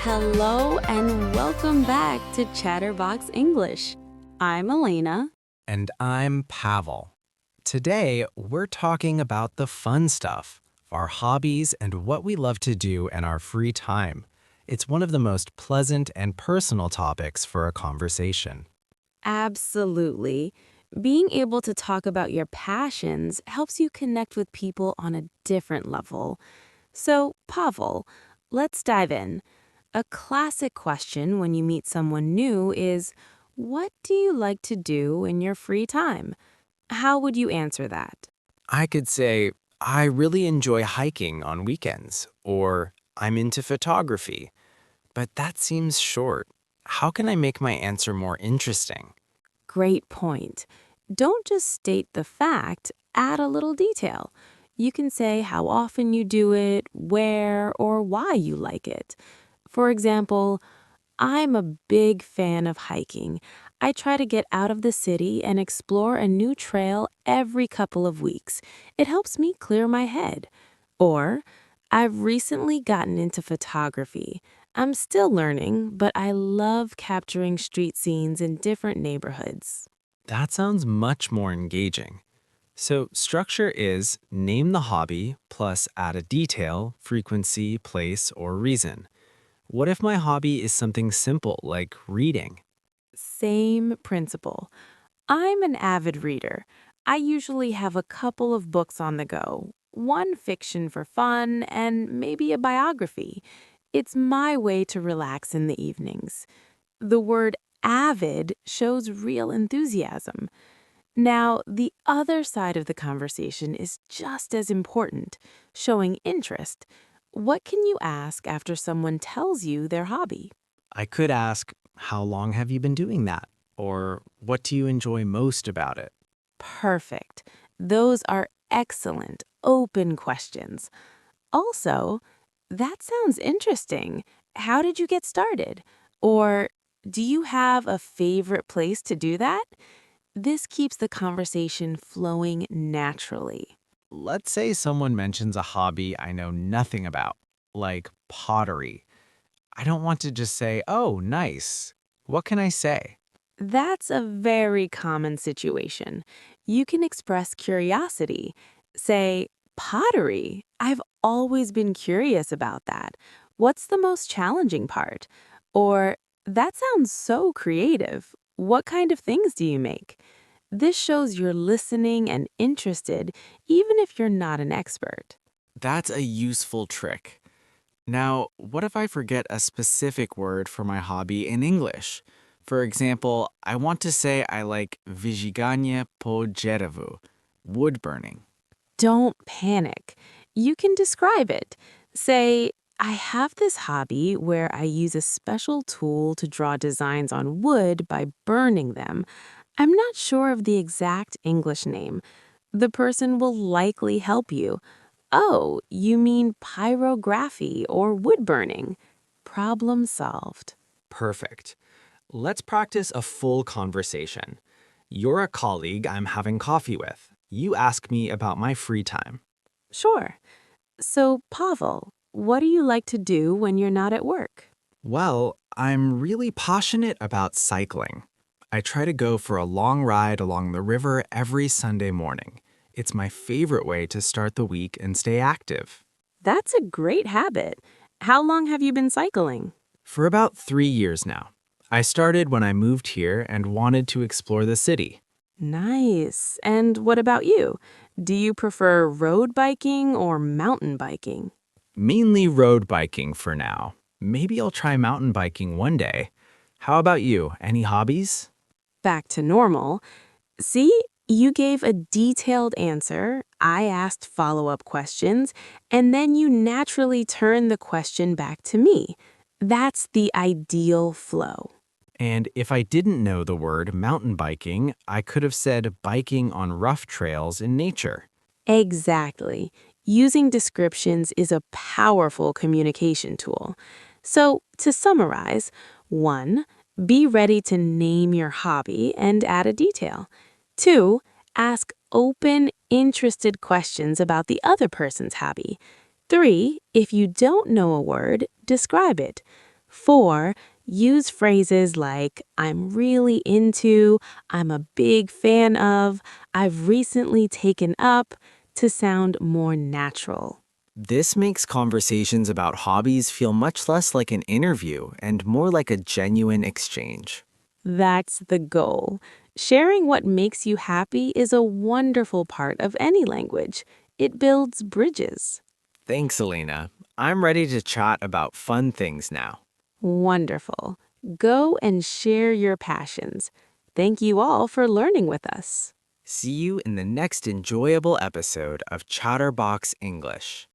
Hello and welcome back to Chatterbox English. I'm Elena. And I'm Pavel. Today, we're talking about the fun stuff, our hobbies, and what we love to do in our free time. It's one of the most pleasant and personal topics for a conversation. Absolutely. Being able to talk about your passions helps you connect with people on a different level. So, Pavel, let's dive in. A classic question when you meet someone new is, what do you like to do in your free time? How would you answer that? I could say, I really enjoy hiking on weekends, or I'm into photography. But that seems short. How can I make my answer more interesting? Great point. Don't just state the fact, add a little detail. You can say how often you do it, where, or why you like it. For example, I'm a big fan of hiking. I try to get out of the city and explore a new trail every couple of weeks. It helps me clear my head. Or, I've recently gotten into photography. I'm still learning, but I love capturing street scenes in different neighborhoods. That sounds much more engaging. So, structure is name the hobby plus add a detail, frequency, place, or reason. What if my hobby is something simple like reading? Same principle. I'm an avid reader. I usually have a couple of books on the go, one fiction for fun, and maybe a biography. It's my way to relax in the evenings. The word avid shows real enthusiasm. Now, the other side of the conversation is just as important, showing interest. What can you ask after someone tells you their hobby? I could ask, how long have you been doing that? Or what do you enjoy most about it? Perfect. Those are excellent, open questions. Also, that sounds interesting. How did you get started? Or do you have a favorite place to do that? This keeps the conversation flowing naturally. Let's say someone mentions a hobby I know nothing about, like pottery. I don't want to just say, oh, nice. What can I say? That's a very common situation. You can express curiosity. Say, pottery. I've always been curious about that. What's the most challenging part? Or, that sounds so creative. What kind of things do you make? This shows you're listening and interested, even if you're not an expert. That's a useful trick. Now, what if I forget a specific word for my hobby in English? For example, I want to say I like wyżiganie po drzewu, wood burning. Don't panic. You can describe it. Say, I have this hobby where I use a special tool to draw designs on wood by burning them. I'm not sure of the exact English name. The person will likely help you. Oh, you mean pyrography or wood burning. Problem solved. Perfect. Let's practice a full conversation. You're a colleague I'm having coffee with. You ask me about my free time. Sure. So, Pavel, what do you like to do when you're not at work? Well, I'm really passionate about cycling. I try to go for a long ride along the river every Sunday morning. It's my favorite way to start the week and stay active. That's a great habit. How long have you been cycling? For about 3 years now. I started when I moved here and wanted to explore the city. Nice. And what about you? Do you prefer road biking or mountain biking? Mainly road biking for now. Maybe I'll try mountain biking one day. How about you? Any hobbies? Back to normal. See, you gave a detailed answer, I asked follow-up questions, and then you naturally turned the question back to me. That's the ideal flow. And if I didn't know the word mountain biking, I could have said biking on rough trails in nature. Exactly. Using descriptions is a powerful communication tool. So, to summarize, 1. Be ready to name your hobby and add a detail. 2. Ask open, interested questions about the other person's hobby. 3. If you don't know a word, describe it. 4. Use phrases like I'm really into, I'm a big fan of, I've recently taken up to sound more natural. This makes conversations about hobbies feel much less like an interview and more like a genuine exchange. That's the goal. Sharing what makes you happy is a wonderful part of any language. It builds bridges. Thanks, Elena. I'm ready to chat about fun things now. Wonderful. Go and share your passions. Thank you all for learning with us. See you in the next enjoyable episode of Chatterbox English.